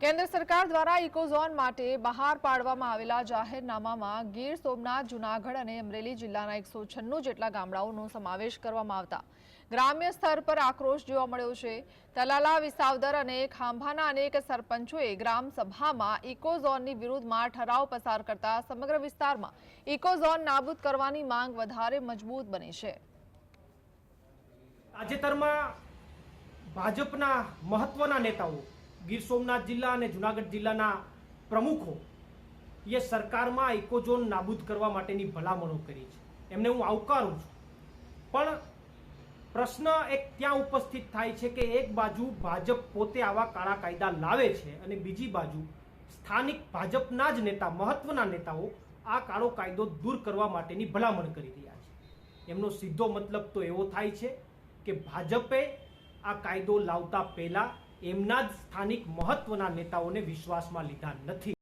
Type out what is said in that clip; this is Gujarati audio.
કેન્દ્ર સરકાર દ્વારા ઇકોઝોન માટે બહાર પાડવામાં આવેલા જાહેરનામામાં ગીર સોમનાથ, જૂનાગઢ અને અમરેલી જિલ્લાના 196 જેટલા ગામડાઓનો સમાવેશ કરવામાં આવતા ગ્રામ્ય સ્તર પર આક્રોશ જોવા મળ્યો છે। તલાલા, વિસાવદર અને ખાંભાના અનેક સરપંચોએ ગ્રામ સભામાં ઇકોઝોનની વિરુદ્ધમાં ઠરાવ પસાર કરતા સમગ્ર વિસ્તારમાં ઇકોઝોન નાબૂદ કરવાની માંગ વધારે મજબૂત બની છે। તાજેતરમાં ભાજપના મહત્વના નેતાઓ ગીર સોમનાથ જિલ્લા અને જૂનાગઢ જિલ્લાના પ્રમુખો એ સરકારમાં ઇકોઝોન નાબૂદ કરવા માટેની ભલામણો કરી છે। એમને હું આવકારું છું, પણ પ્રશ્ન એક ત્યાં ઉપસ્થિત થાય છે કે એક બાજુ ભાજપ પોતે આવા કાળા કાયદા લાવે છે અને બીજી બાજુ સ્થાનિક ભાજપના જ નેતા, મહત્વના નેતાઓ આ કાળો કાયદો દૂર કરવા માટેની ભલામણ કરી રહ્યા છે। એમનો સીધો મતલબ તો એવો થાય છે કે ભાજપે આ કાયદો લાવતા પહેલા એમના જ સ્થાનિક મહત્વના નેતાઓને વિશ્વાસમાં લીધા નથી।